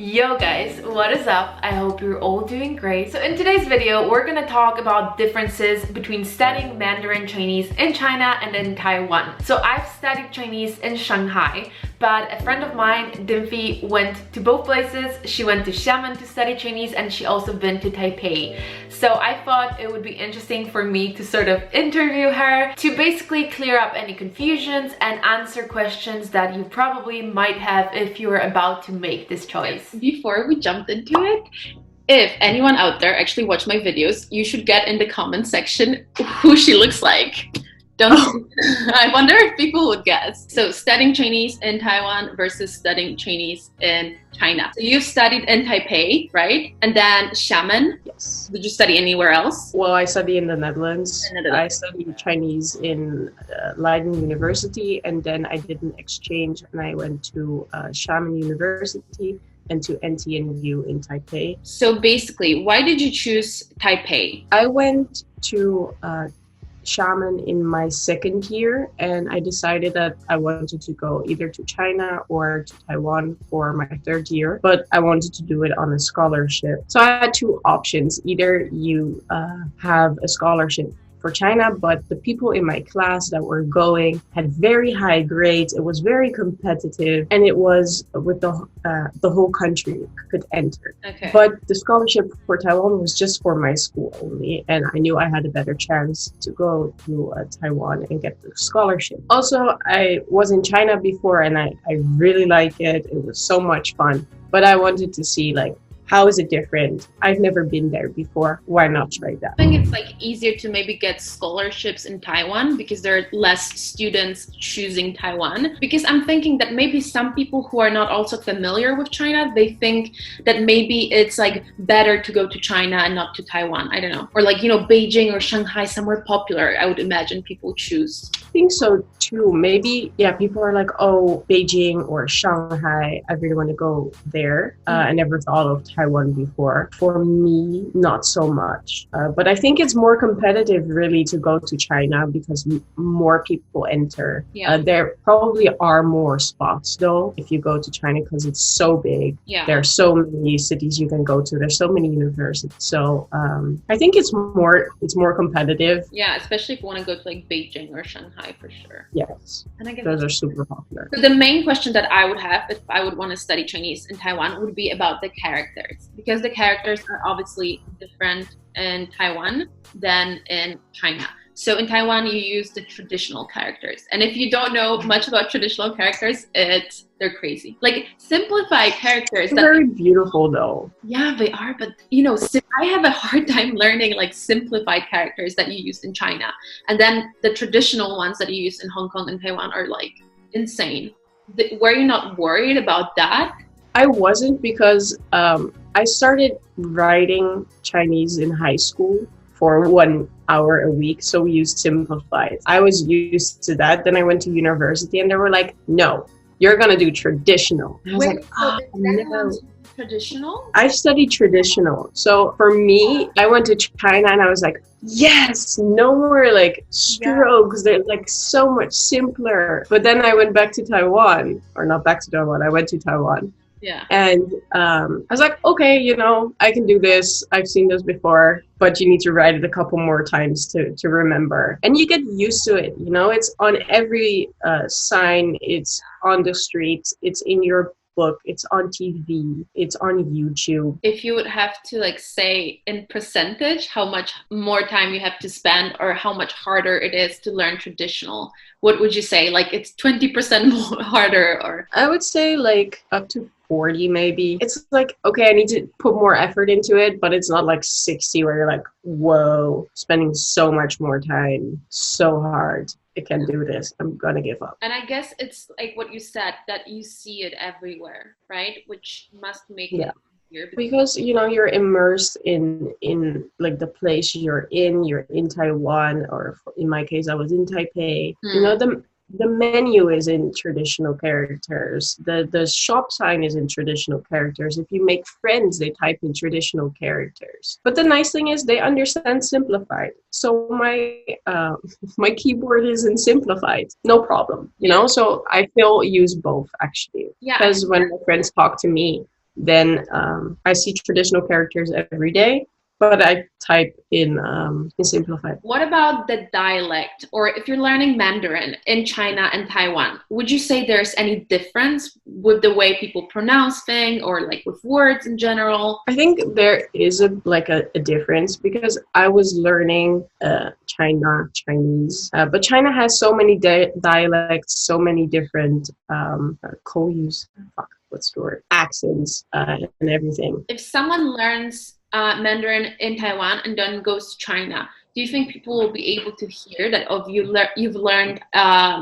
Yo guys, what is up? I hope you're all doing great. So in today's video, we're gonna talk about differences between studying Mandarin Chinese in China and in Taiwan. So I've studied Chinese in Shanghai, but a friend of mine, Dimfi, went to both places. She went to Xiamen to study Chinese and she also been to Taipei. So I thought it would be interesting for me to sort of interview her to basically clear up any confusions and answer questions that you probably might have if you were about to make this choice. Before we jumped into it, if anyone out there actually watched my videos, you should get in the comment section who she looks like. I wonder if people would guess. So studying Chinese in Taiwan versus studying Chinese in China. So you've studied in Taipei, right? And then Xiamen. Yes. Did you study anywhere else? Well, I study in the Netherlands. I studied Chinese in Leiden University, and then I did an exchange and I went to Xiamen University and to NTNU in Taipei. So basically, why did you choose Taipei? I went to Xiamen in my second year, and I decided that I wanted to go either to China or to Taiwan for my third year, but I wanted to do it on a scholarship. So I had two options. Either you have a scholarship for China, but the people in my class that were going had very high grades. It was very competitive, and it was with the whole country could enter. Okay. But the scholarship for Taiwan was just for my school only, and I knew I had a better chance to go to Taiwan and get the scholarship. Also, I was in China before, and I really like it. It was so much fun, but I wanted to see how is it different? I've never been there before. Why not try that? I think it's easier to maybe get scholarships in Taiwan because there are less students choosing Taiwan. Because I'm thinking that maybe some people who are not also familiar with China, they think that maybe it's better to go to China and not to Taiwan. I don't know. Or Beijing or Shanghai, somewhere popular. I would imagine people choose. I think so too. Maybe, yeah, people are like, oh, Beijing or Shanghai, I really want to go there. I never thought of Taiwan before. For me, not so much. But I think it's more competitive really to go to China because more people enter. Yeah. There probably are more spots though if you go to China because it's so big. Yeah. There are so many cities you can go to. There's so many universities. So I think it's more competitive. Yeah, especially if you want to go to Beijing or Shanghai for sure. Yes. And I guess those are super popular. So the main question that I would have if I would want to study Chinese in Taiwan would be about the characters, because the characters are obviously different in Taiwan than in China. So in Taiwan, you use the traditional characters. And if you don't know much about traditional characters, they're crazy. Simplified characters. They're very beautiful though. Yeah, they are. But, I have a hard time learning simplified characters that you use in China. And then the traditional ones that you use in Hong Kong and Taiwan are insane. Were you not worried about that? I wasn't because I started writing Chinese in high school for 1 hour a week. So we used simplified. I was used to that. Then I went to university and they were like, no, you're going to do traditional. And I was like, oh, no. Traditional? I studied traditional. So for me, I went to China and I was like, yes, no more strokes. They're so much simpler. But then I went back to Taiwan, or not back to Taiwan. I went to Taiwan. Yeah. And I was like, okay, I can do this. I've seen this before, but you need to write it a couple more times to remember. And you get used to it. It's on every sign. It's on the streets. It's in your book. It's on TV. It's on YouTube. If you would have to say in percentage how much more time you have to spend or how much harder it is to learn traditional, what would you say? It's 20% more harder, or? I would say up to 40 maybe. It's okay, I need to put more effort into it, but it's not 60 where you're whoa, spending so much more time, so hard. I can't do this. I'm gonna give up. And I guess it's what you said, that you see it everywhere, right? Which must make it easier. Because you're immersed in the place you're in Taiwan, or in my case I was in Taipei. The menu is in traditional characters. The shop sign is in traditional characters. If you make friends, they type in traditional characters. But the nice thing is they understand simplified. So my keyboard is in simplified. No problem. So I still use both actually. Yeah. Because when my friends talk to me, then I see traditional characters every day, but I type in simplified. What about the dialect, or if you're learning Mandarin in China and Taiwan, would you say there's any difference with the way people pronounce things or like with words in general? I think there is a difference because I was learning Chinese, but China has so many dialects, so many different what's the word? Accents and everything. If someone learns Mandarin in Taiwan and then goes to China, do you think people will be able to hear that you've learned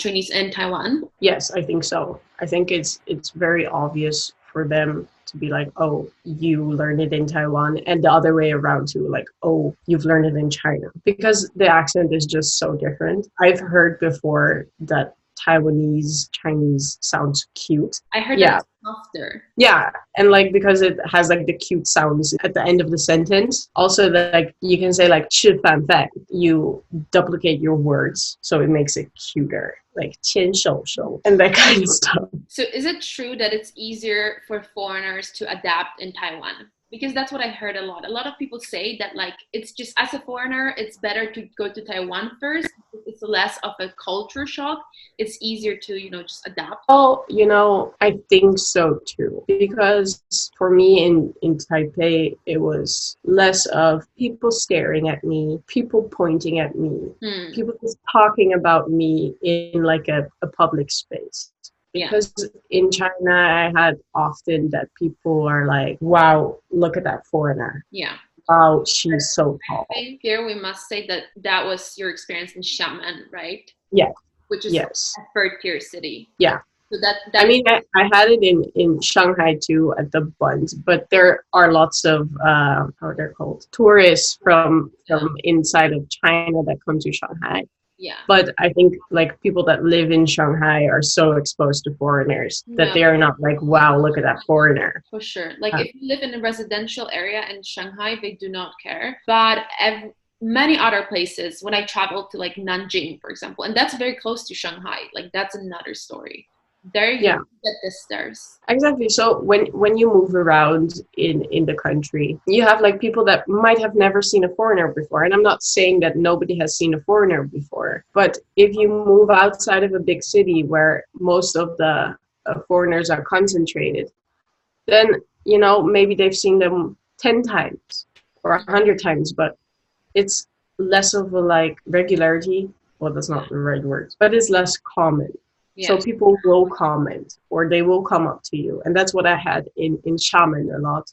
Chinese in Taiwan? Yes, I think so. I think it's very obvious for them to be like, oh, you learned it in Taiwan, and the other way around too, like, oh, you've learned it in China, because the accent is just so different. I've heard before that Taiwanese Chinese sounds cute. I heard that softer. Yeah, and like because it has like the cute sounds at the end of the sentence. Also, like you can say like 吃饭饭, you duplicate your words so it makes it cuter, like 牵手手 and that kind of stuff. So is it true that it's easier for foreigners to adapt in Taiwan? Because that's what I heard a lot. A lot of people say that like it's just, as a foreigner, it's better to go to Taiwan first. It's less of a culture shock. It's easier to, just adapt. Oh, I think so too. Because for me in Taipei, it was less of people staring at me, people pointing at me, people just talking about me in like a public space. Because in China, I had often that people are like, wow, look at that foreigner. Yeah. Wow, she's so tall. I think here we must say that was your experience in Xiamen, right? Yeah. Which is a third-tier city. Yeah. So that I mean, I had it in Shanghai too at the buns, but there are lots of, how are they called? Tourists from inside of China that come to Shanghai. Yeah. But I think like people that live in Shanghai are so exposed to foreigners that they are not like, wow, look at that foreigner. For sure. Like if you live in a residential area in Shanghai, they do not care. But many other places, when I traveled to like Nanjing, for example, and that's very close to Shanghai, like that's another story. There you get the stairs. Exactly. So when you move around in the country, you have like people that might have never seen a foreigner before. And I'm not saying that nobody has seen a foreigner before, but if you move outside of a big city where most of the foreigners are concentrated, then, maybe they've seen them 10 times or 100 times, but it's less of a like regularity. Well, that's not the right word, but it's less common. Yeah. So people will comment or they will come up to you. And that's what I had in Xiamen a lot.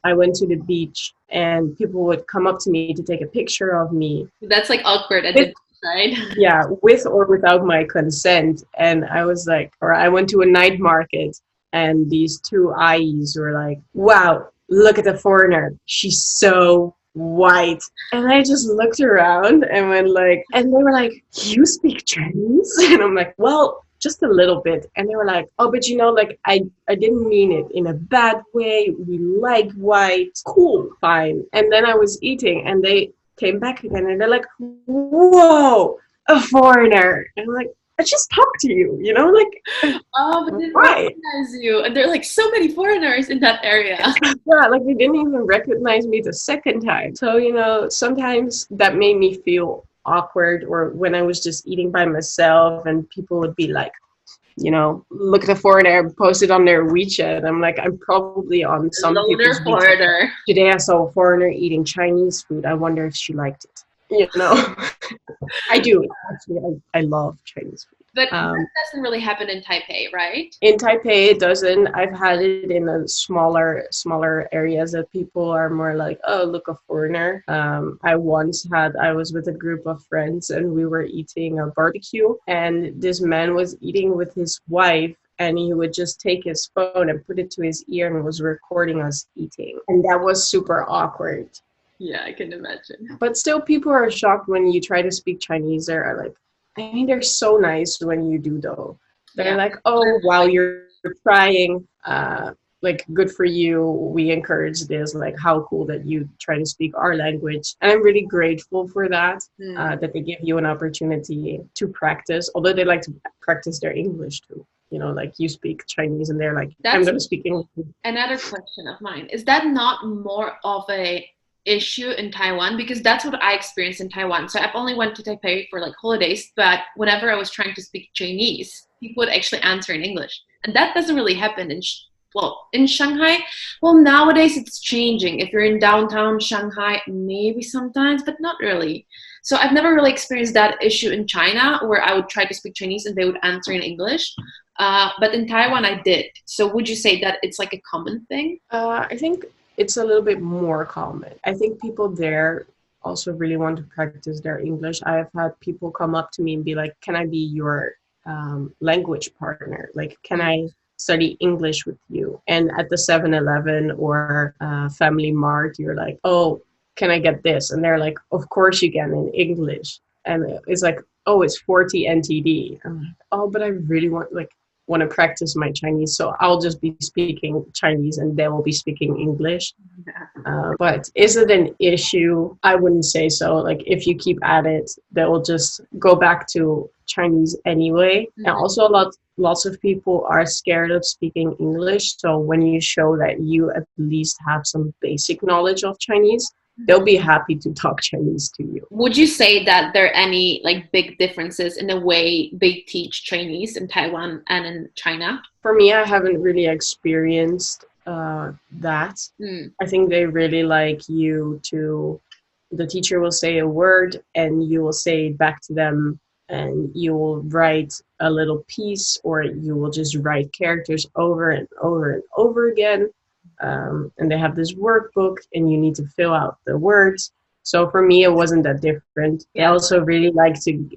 I went to the beach and people would come up to me to take a picture of me. That's like awkward at the beach, right? Yeah, with or without my consent. And I was like, or I went to a night market and these two eyes were like, wow, look at the foreigner. She's so white. And I just looked around and went like, and they were like, you speak Chinese? And I'm like, well, just a little bit. And they were like, oh, but like I didn't mean it in a bad way. We like white. Cool, fine. And then I was eating and they came back again and they're like, whoa, a foreigner. And I'm like, I just talked to you, like, oh, but they didn't recognize you. And there are like so many foreigners in that area. Yeah, like they didn't even recognize me the second time. So, sometimes that made me feel awkward, or when I was just eating by myself and people would be like, look at the foreigner, post it on their WeChat. I'm like, I'm probably on some people's WeChat. Today I saw a foreigner eating Chinese food. I wonder if she liked it. I do. Actually, I love Chinese food. But that doesn't really happen in Taipei, right? In Taipei, it doesn't. I've had it in the smaller areas that people are more like, oh, look, a foreigner. I was with a group of friends and we were eating a barbecue and this man was eating with his wife. And he would just take his phone and put it to his ear and was recording us eating. And that was super awkward. Yeah, I can imagine. But still, people are shocked when you try to speak Chinese. They're so nice when you do, though. They're like, oh, wow, you're trying. Like, good for you. We encourage this. Like, how cool that you try to speak our language. And I'm really grateful for that, that they give you an opportunity to practice. Although they like to practice their English, too. like you speak Chinese and they're like, I'm That's going to speak English. another question of mine. Is that not more of a issue in Taiwan? Because that's what I experienced in Taiwan. So I've only went to Taipei for like holidays, but whenever I was trying to speak Chinese, people would actually answer in English. And that doesn't really happen in Shanghai. Well, nowadays it's changing. If you're in downtown Shanghai, maybe sometimes, but not really. So I've never really experienced that issue in China where I would try to speak Chinese and they would answer in English. But in Taiwan, I did. So would you say that it's like a common thing? I think it's a little bit more common. I think people there also really want to practice their English. I have had people come up to me and be like, can I be your language partner? Like, can I study English with you? And at the 7-Eleven or Family Mart, you're like, oh, can I get this? And they're like, of course you can in English. And it's like, oh, it's 40 NTD. I'm like, oh, but I really want to practice my Chinese, so I'll just be speaking Chinese and they will be speaking English. But is it an issue? I wouldn't say so. Like, if you keep at it, they will just go back to Chinese anyway. Mm-hmm. And also lots of people are scared of speaking English. So when you show that you at least have some basic knowledge of Chinese, they'll be happy to talk Chinese to you. Would you say that there are any like big differences in the way they teach Chinese in Taiwan and in China? For me, I haven't really experienced that. I think they really like you to, the teacher will say a word and you will say it back to them, and you will write a little piece, or you will just write characters over and over and over again. And they have this workbook and you need to fill out the words. So for me, it wasn't that different. They also really like to,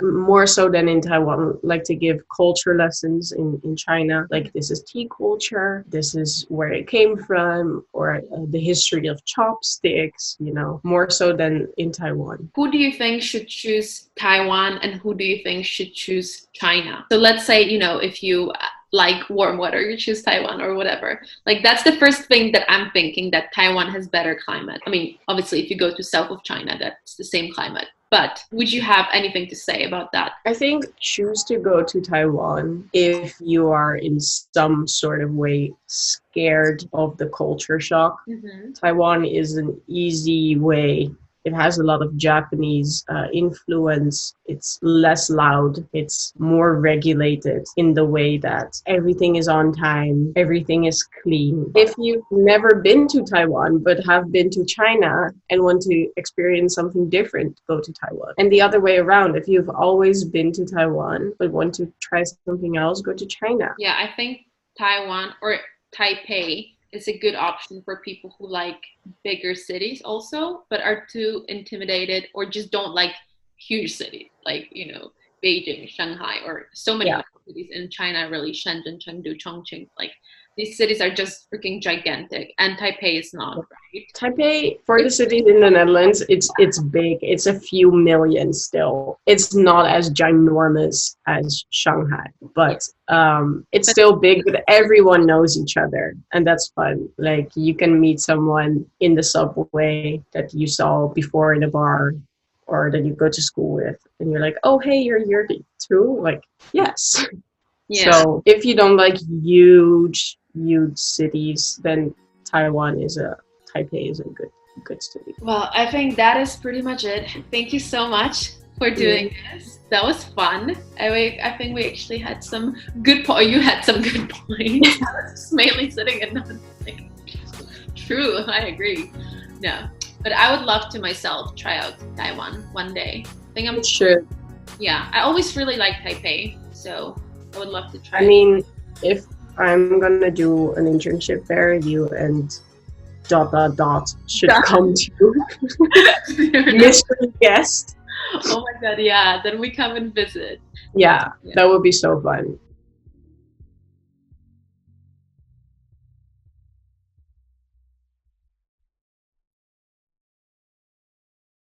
more so than in Taiwan, like to give culture lessons in China. Like, this is tea culture, this is where it came from, or the history of chopsticks, more so than in Taiwan. Who do you think should choose Taiwan and who do you think should choose China? So let's say, if you like warm weather, you choose Taiwan or whatever. Like, that's the first thing that I'm thinking, that Taiwan has better climate. I mean, obviously, if you go to south of China, that's the same climate. But would you have anything to say about that? I think choose to go to Taiwan if you are in some sort of way scared of the culture shock. Mm-hmm. Taiwan is an easy way. It has a lot of Japanese influence. It's less loud. It's more regulated in the way that everything is on time. Everything is clean. If you've never been to Taiwan but have been to China and want to experience something different, go to Taiwan. And the other way around, if you've always been to Taiwan but want to try something else, go to China. Yeah, I think Taiwan or Taipei is a good option for people who like bigger cities also, but are too intimidated or just don't like huge cities like, Beijing, Shanghai, or so many other cities in China, really, Shenzhen, Chengdu, Chongqing. Like, these cities are just freaking gigantic, and Taipei is not, right? Taipei, for the cities in the Netherlands, it's big. It's a few million still. It's not as ginormous as Shanghai, but it's still big, but everyone knows each other, and that's fun. Like, you can meet someone in the subway that you saw before in a bar, or that you go to school with, and you're like, oh, hey, you're here too? Like, yes. Yeah. So if you don't like huge cities, then Taipei is a good city. Well, I think that is pretty much it. Thank you so much for doing this. That was fun. I think we actually had some good points. You had some good points. I was just mainly sitting and not like, true, I agree. No. But I would love to myself try out Taiwan one day. I think I'm sure. Yeah, I always really like Taipei, so I would love to try. I mean, if I'm gonna do an internship there, you and ... should come to mystery guest. Oh my god, yeah, then we come and visit. Yeah, that would be so fun.